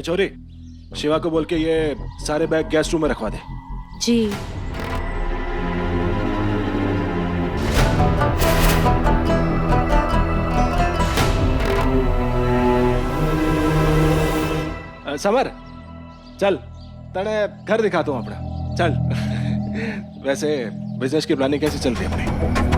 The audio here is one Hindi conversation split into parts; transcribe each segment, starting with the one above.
छोरी, शिवा को बोल के ये सारे बैग गेस्ट रूम में रखवा दे। जी। समर, चल तड़े घर दिखाता हूँ अपना, चल। वैसे बिजनेस की प्लानिंग कैसे चल रही है अपनी?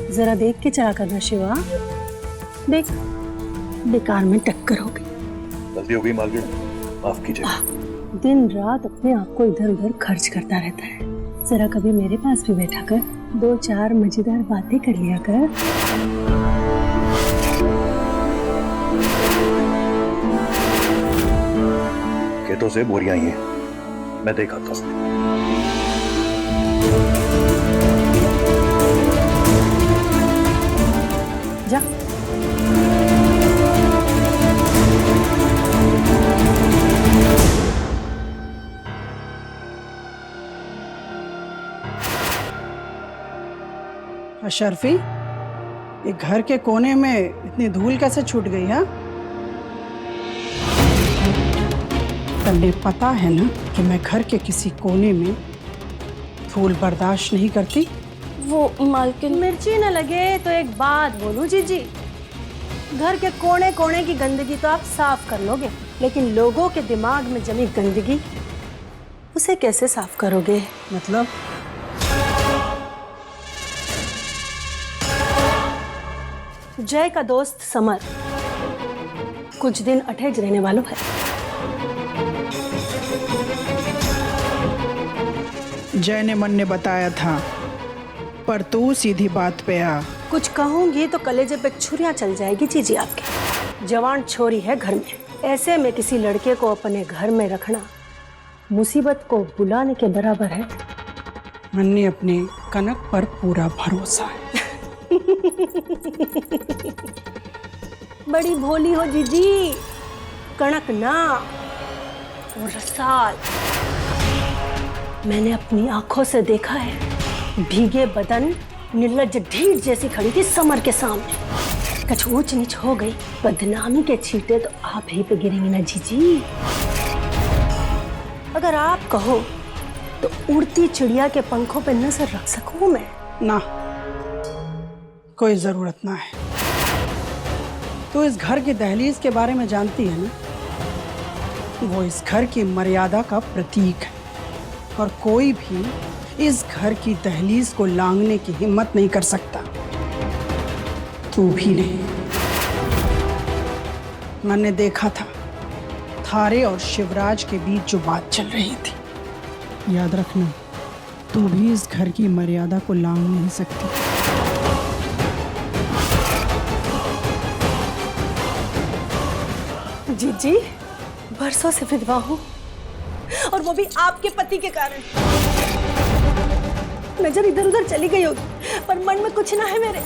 जरा देख के चला करना शिवा, देख बेकार में टक्कर हो गई। गलती हो गई मालकिन, माफ कीजिए। दिन रात अपने आप को इधर उधर खर्च करता रहता है। जरा कभी मेरे पास भी बैठा कर, 2-4 मजेदार बातें कर लिया कर। खेतों से बोरियां ही हैं, मैं देखा था। जा। अशरफी, ये घर के कोने में इतनी धूल कैसे छूट गई है? तन्ने पता है ना कि मैं घर के किसी कोने में धूल बर्दाश्त नहीं करती। वो मालकिन, मिर्ची न लगे तो एक बात बोलूं जीजी, घर के कोने कोने की गंदगी तो आप साफ कर लोगे, लेकिन लोगों के दिमाग में जमी गंदगी उसे कैसे साफ करोगे? मतलब जय का दोस्त समर कुछ दिन अटैच रहने वालों है। जय ने मन ने बताया था, पर तू सीधी बात पे आ। कुछ कहूंगी तो कलेजे पे छुरियां चल जाएगी जीजी आपके। जवान छोरी है घर में, ऐसे में किसी लड़के को अपने घर में रखना मुसीबत को बुलाने के बराबर है। मन ने अपने कनक पर पूरा भरोसा है। बड़ी भोली हो जीजी, कणक ना वो रसाल। मैंने अपनी आंखों से देखा है, भीगे बदन निर्लज्ज ढीठ जैसी खड़ी थी समर के सामने। कुछ ऊंच नीच हो गई, बदनामी के छींटे तो आप ही पे गिरेंगे ना जीजी। अगर आप कहो तो उड़ती चिड़िया के पंखों पे नजर रख सकूं मैं। ना, कोई जरूरत ना है। तो इस घर की दहलीज के बारे में जानती है ना, वो इस घर की मर्यादा का प्रतीक है, और कोई भी इस घर की दहलीज को लांघने की हिम्मत नहीं कर सकता। तू भी नहीं। मैंने देखा था थारे और शिवराज के बीच जो बात चल रही थी। याद रखना, तू भी इस घर की मर्यादा को लांघ नहीं सकती। जीजी, बरसों से विधवा हूँ, और वो भी आपके पति के कारण। नजर इधर उधर चली गई होगी, पर मन में कुछ ना है मेरे।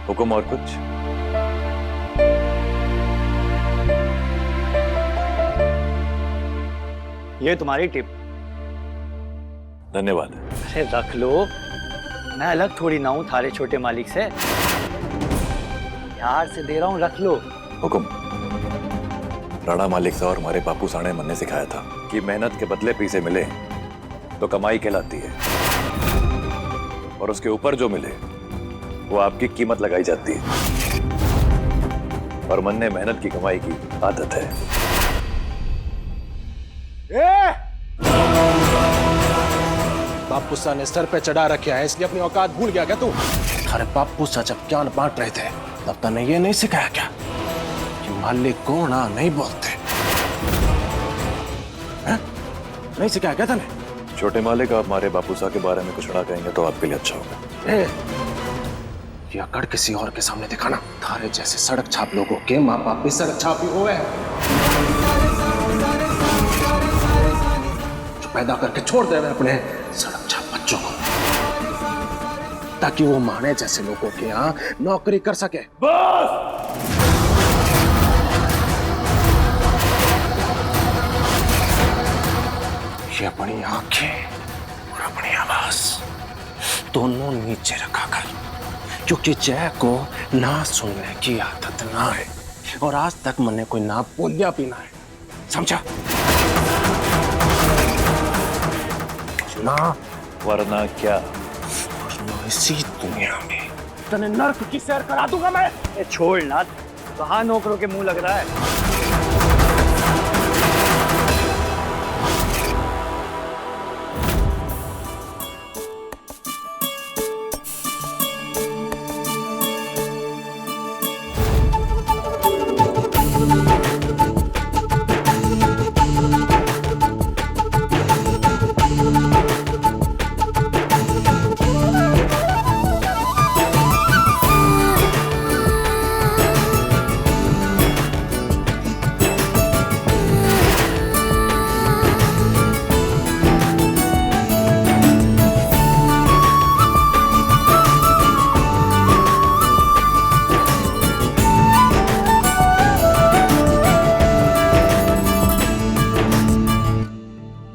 हुक्म और कुछ? ये तुम्हारी टिप। धन्यवाद। अरे रख लो, मैं अलग थोड़ी ना हूं थारे छोटे मालिक से। प्यार से दे रहा हूं, रख लो। हुक्म। राणा मालिक साहब और हमारे बापू साणे मन ने सिखाया था कि मेहनत के बदले पैसे मिले तो कमाई कहलाती है, और उसके ऊपर जो मिले वो आपकी कीमत लगाई जाती है। और मन ने मेहनत की कमाई की आदत है। बापू सा ने सर पे चढ़ा रखा है, इसलिए अपनी औकात भूल गया क्या तू? अरे बापू सा जब ज्ञान बांट रहे थे तब तने ये नहीं सिखाया क्या कि मालिक को ना नहीं बोलते हैं? नहीं सिखाया क्या तने? छोटे मालिक, आप हमारे बापू साहब के बारे में कुछ ना कहेंगे तो आपके लिए अच्छा होगा। ये अकड़ किसी और के सामने दिखाना। थारे जैसे सड़क छाप लोगों के माँ बाप भी सड़क छाप ही हुए हैं, जो पैदा करके छोड़ दे अपने सड़क छाप बच्चों को, ताकि वो माने जैसे लोगों के यहाँ नौकरी कर सके। ये अपनी आंखें और अपनी आवाज दोनों नीचे रखा कर, क्योंकि जय को ना सुनने की आदत ना है और आज तक मैंने कोई ना बोलिया भी ना है, समझा? ना वरना क्या? वरना इसी दुनिया में तने नर्क की सैर करा दूंगा मैं। ए, छोड़ ना, कहाँ नौकरों के मुंह लग रहा है।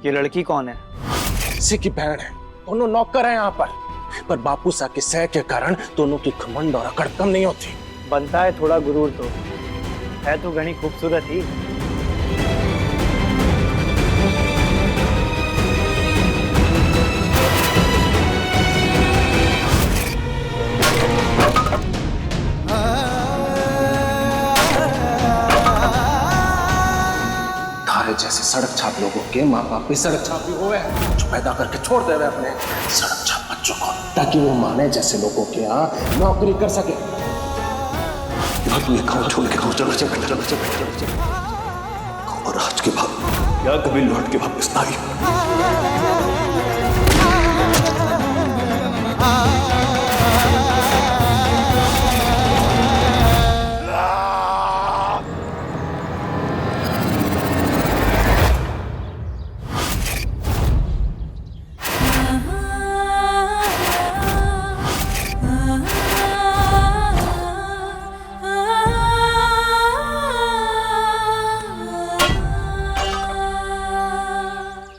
ये लड़की कौन है? इसी की बहन है, दोनों नौकर हैं यहाँ पर बापू सा के सह के कारण दोनों की घमंड और अकड़ कम नहीं होती। बनता है थोड़ा गुरूर तो, है तो घनी खूबसूरत ही। जैसे सड़क छाप लोगों के माँ बाप भी सड़क छाप ही हुए हैं, जो पैदा करके छोड़ दे अपने सड़क छाप बच्चों को, ताकि वो माने जैसे लोगों के यहाँ नौकरी कर सके। ये गाँव छोड़ के चलो चलो चलो चलो चलो, और आज के बाद या कभी लौट के वापस ना आई।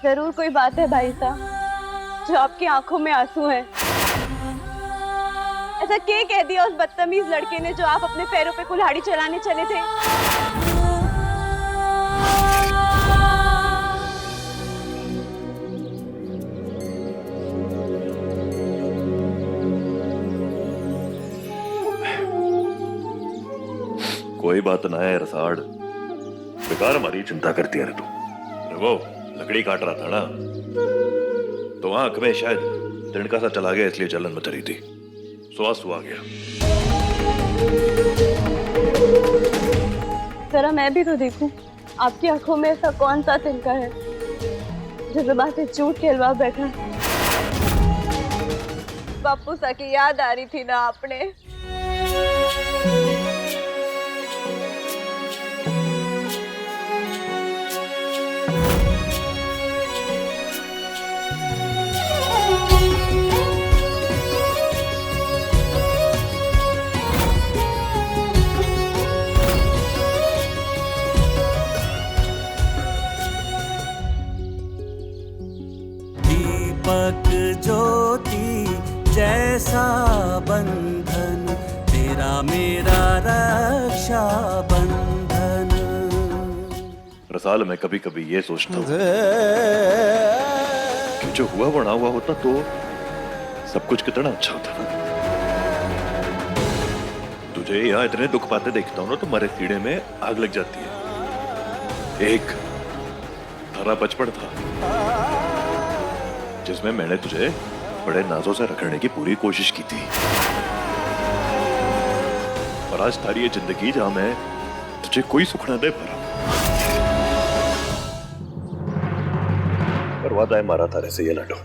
जरूर कोई बात है भाई साहब, जो आपकी आंखों में आंसू हैं। ऐसा क्या कह दिया उस बदतमीज लड़के ने जो आप अपने पैरों पे कुल्हाड़ी चलाने चले थे? कोई बात ना है रसाड़, बेकार हमारी चिंता करती है रे तू। वो लकड़ी काट रहा था ना, तो आंख में शायद तिनका सा चला गया, इसलिए जलन मच रही थी, सो आंसू आ गया। जरा मैं भी तो देखूं, आपकी आंखों में ऐसा कौन सा तिनका है जो जुबान से झूठ कहलवा बैठा? बापू सा की याद आ रही थी ना आपने? दीपक ज्योति जैसा बंधन, तेरा मेरा रक्षा बंधन। रसाल, मैं कभी कभी ये सोचता हूँ कि जो हुआ वो ना हुआ होता तो सब कुछ कितना अच्छा होता ना। तुझे यहाँ इतने दुख पाते देखता हूँ ना तो मेरे सीने में आग लग जाती है। एक थारा बचपन था, जिसमें मैंने तुझे बड़े नाजों से रखने की पूरी कोशिश की थी। और आज तारी ये जिंदगी जहां मैं तुझे कोई सुख ना दे पा रहा, पर वादा है मारा तारे से ये लड्डू,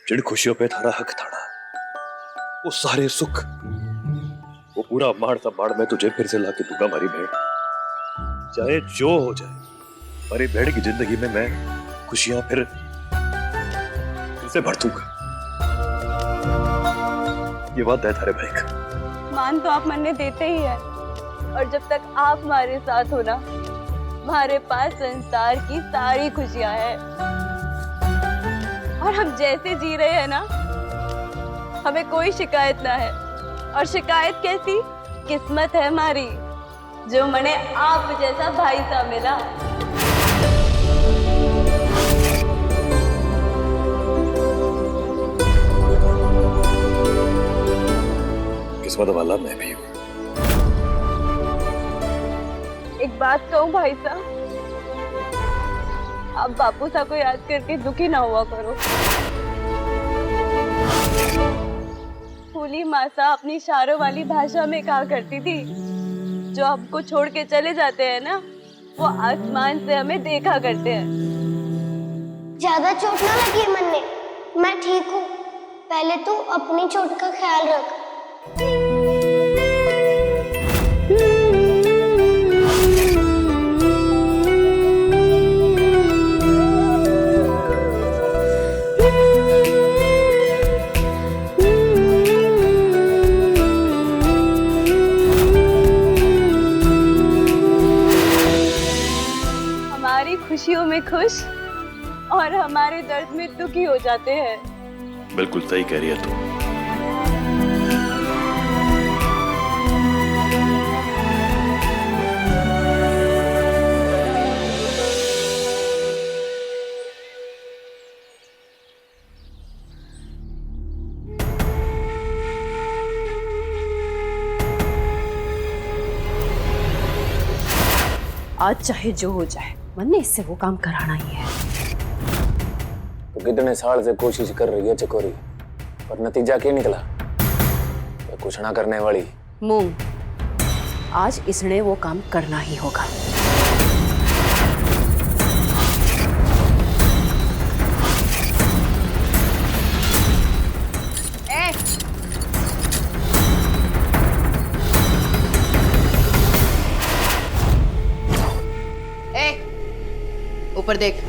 जिन खुशियों पे थारा हक था ना, वो सारे सुख, वो पूरा मार सा मार मैं तुझे फिर से लाके दूंगा मारी भेड़। चाहे जो हो जाए, मारी भेड़ की जिंदगी में मैं खुशियां फिर से भर दूंगा। ये बात है थारे भाई का। मान तो आप मन में देते ही है, और जब तक आप हमारे साथ हो ना, हमारे पास संसार की सारी खुशियां हैं। और हम जैसे जी रहे हैं ना, हमें कोई शिकायत ना है। और शिकायत कैसी? किस्मत है हमारी जो मने आप जैसा भाई सा मिला। किस्मत वाला मैं भी हूं। एक बात कहूं भाई साहब, आप बापू सा को याद करके दुखी ना हुआ करो। फूली मासा अपनी इशारों वाली भाषा में कहा करती थी, जो हमको छोड़ के चले जाते हैं ना, वो आसमान से हमें देखा करते हैं। ज्यादा चोट ना लगी है मन्ने, मैं ठीक हूँ। पहले तू अपनी चोट का ख्याल रख। हमारी खुशियों में खुश और हमारे दर्द में दुखी हो जाते हैं। बिल्कुल सही कह रही है तू। आज चाहे जो हो जाए, मन्ने इससे वो काम कराना ही है। तो कितने साल से कोशिश कर रही है चकोरी, पर नतीजा क्या निकला? तो कुछ ना करने वाली मूंग, आज इसने वो काम करना ही होगा। ऊपर देख।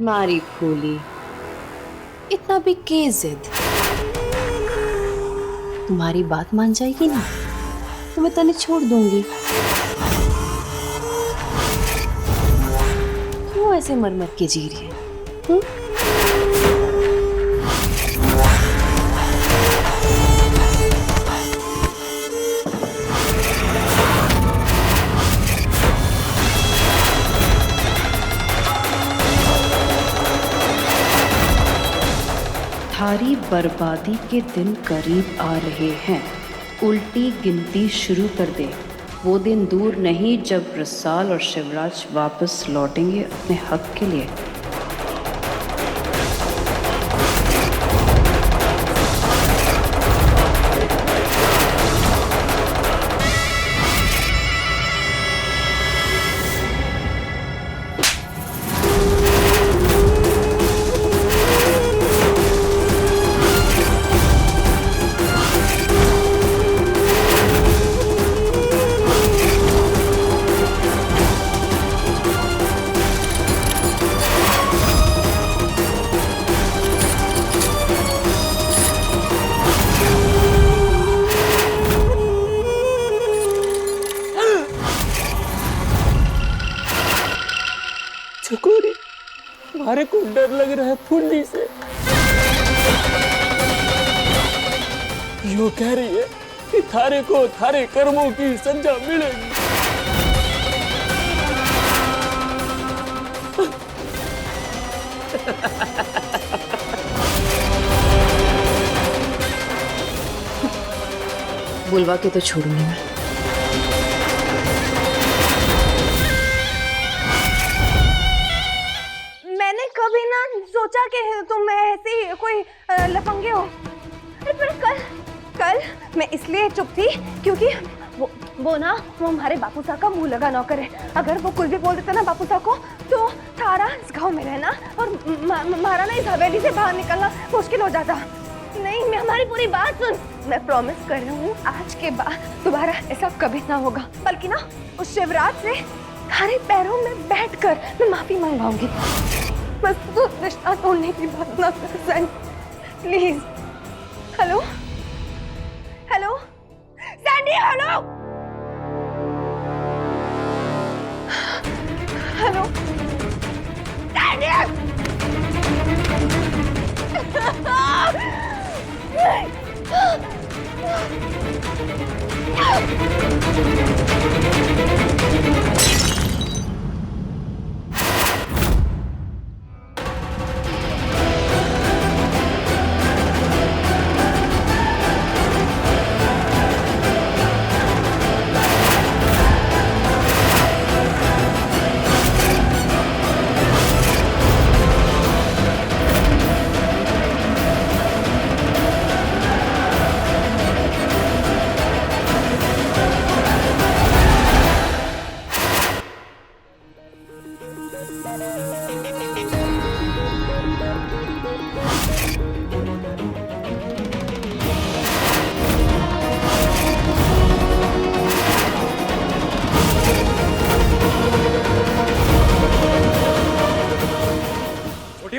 मारी फूली, इतना भी के जिद। तुम्हारी बात मान जाएगी ना, तो मैं तने छोड़ दूंगी। क्यों ऐसे मर मर के जी रही है? थारी बर्बादी के दिन करीब आ रहे हैं। उल्टी गिनती शुरू कर दे। वो दिन दूर नहीं जब रसाल और शिवराज वापस लौटेंगे अपने हक के लिए। को डर लग रहा है फुल्ली से। यो कह रही है कि थारे को थारे कर्मों की सजा मिलेगी। बुलवा के तो छोड़ूंगी मैं। मैंने कभी ना सोचा कि तुम ऐसे ही कोई लफंगे हो। अरे पर कल मैं इसलिए चुप थी क्योंकि वो हमारे बापू साहब का मुंह लगा नौकर है। अगर वो कुछ भी बोल देता ना बापू साहब को तो थारा इस गाँव में रहना और हमारा ना इस हवेली से बाहर निकलना मुश्किल हो जाता। नहीं, मैं हमारी पूरी बात सुन। मैं प्रॉमिस कर रही हूँ आज के बाद दोबारा ऐसा कभी ना होगा, बल्कि ना उस शिवराज से थारे पैरों में बैठकर मैं माफी मंगवाऊंगी। बस तू रिश्ता तोड़ने की बात ना कर Sandy, please. Hello hello Sandy, hello hello Sandy.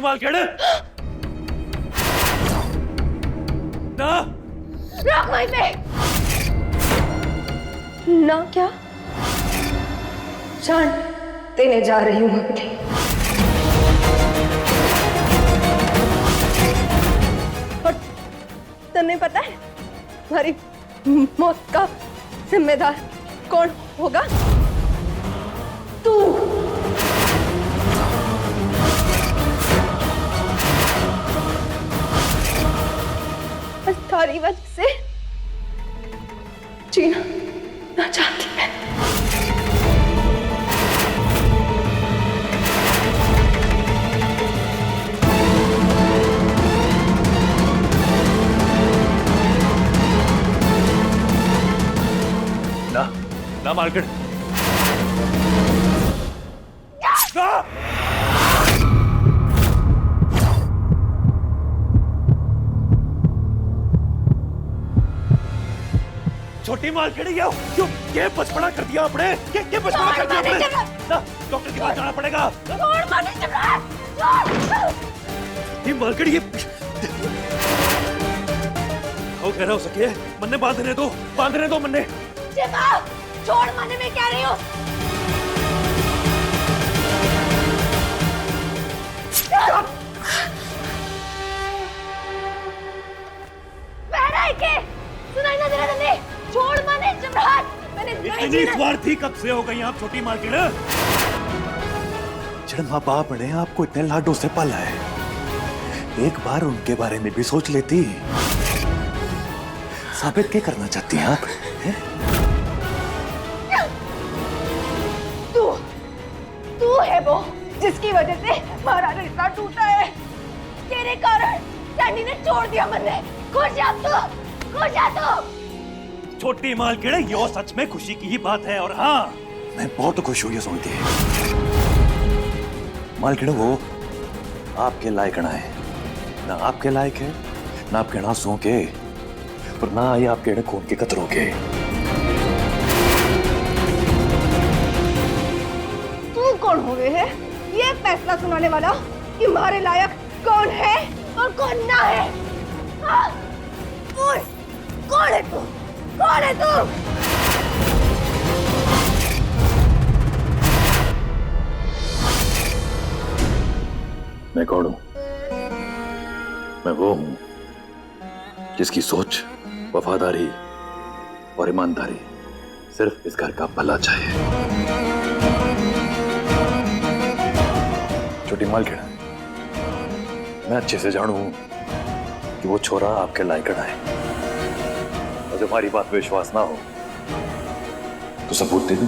मालखेड़ ना रोक वहीं पे। ना क्या जान देने जा रही हूँ अपनी। और तुम्हें पता है हमारी मौत का जिम्मेदार कौन होगा? तू। थारी वजह से जीना ना चाहती मैं। ना मार्केट ना। छोटी मालखेड़ी ये बचपना कर दिया आपने। ये बचपना कर दिया आपने। ना डॉक्टर के पास जाना पड़ेगा। ये मालखेड़ी ये हो कह रहा हो सके मन्ने बांधने दो मन्ने। छोड़ मन्ने, मैं कह रही हूँ। सुनाई ना दे रहा तुमने? छोड़ मने जमराट, मैंने इतनी स्वार्थी कब से हो गई आप छोटी मालकिन? जब माँ बाप ने आपको इतने लाडों से पाला है, एक बार उनके बारे में भी सोच लेती। साबित क्या करना चाहती हैं आप? तू है वो जिसकी वजह से हमारा रिश्ता टूटा है। तेरे कारण सैंडी ने छोड़ दिया मन्ने। खुश जा तू। छोटी मालकिन, ये सच में खुशी की ही बात है। और हाँ, मैं बहुत खुश हूं ये सुन के। मालकिन वो आपके लायक ना है, ना आपके लायक है, ना आपके नासों के, और ना ये आपके खून के कतरों के। तू कौन हो गए है ये फैसला सुनाने वाला कि हमारे लायक कौन है और कौन ना है? हाँ? कौन है तू? कौन है तू? मैं कौन हूं? मैं वो हूं जिसकी सोच, वफादारी और ईमानदारी सिर्फ इस घर का भला चाहिए। छोटी मालकिन, मैं अच्छे से जानू कि वो छोरा आपके लायक ना है, और जब हमारी बात पे विश्वास ना हो तो सबूत दे दूं।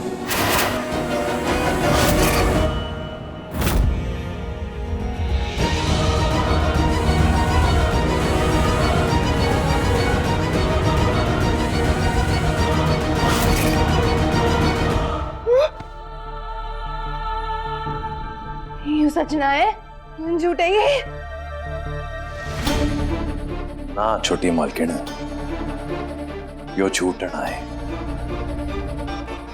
यूं सच ना है, झूठ है ये। ना छोटी मालकिन, यो झूठ ना है।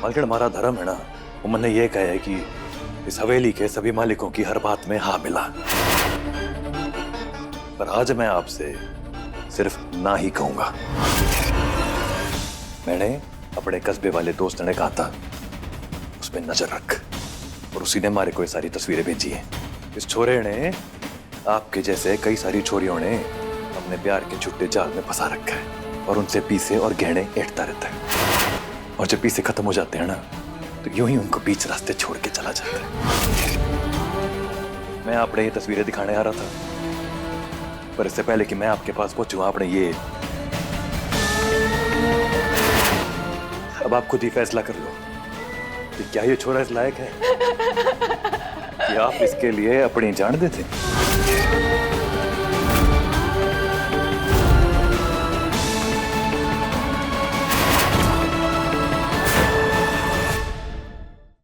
मालकिन, हमारा धर्म है ना, वो मैंने ये कहा है कि इस हवेली के सभी मालिकों की हर बात में हाँ मिला। पर आज मैं आपसे सिर्फ ना ही कहूंगा। मैंने अपने कस्बे वाले दोस्त ने कहा था उस पर नजर रख, और उसी ने हमारे को ये सारी तस्वीरें भेजी हैं। इस छोरे ने आपके जैसे कई सारी छोरियों ने अपने प्यार के छुट्टे जाल में फंसा रखा है, और उनसे पीसे और गहने ऐंठता रहता है, और जब पीसे खत्म हो जाते हैं ना तो यूं ही उनको बीच रास्ते छोड़ के चला जाता है। मैं आपने ये तस्वीरें दिखाने आ रहा था, पर इससे पहले कि मैं आपके पास पहुंचूं, आपने ये, अब आप खुद ही फैसला कर लो कि क्या ये छोरा इस लायक है कि आप इसके लिए अपनी जान देते।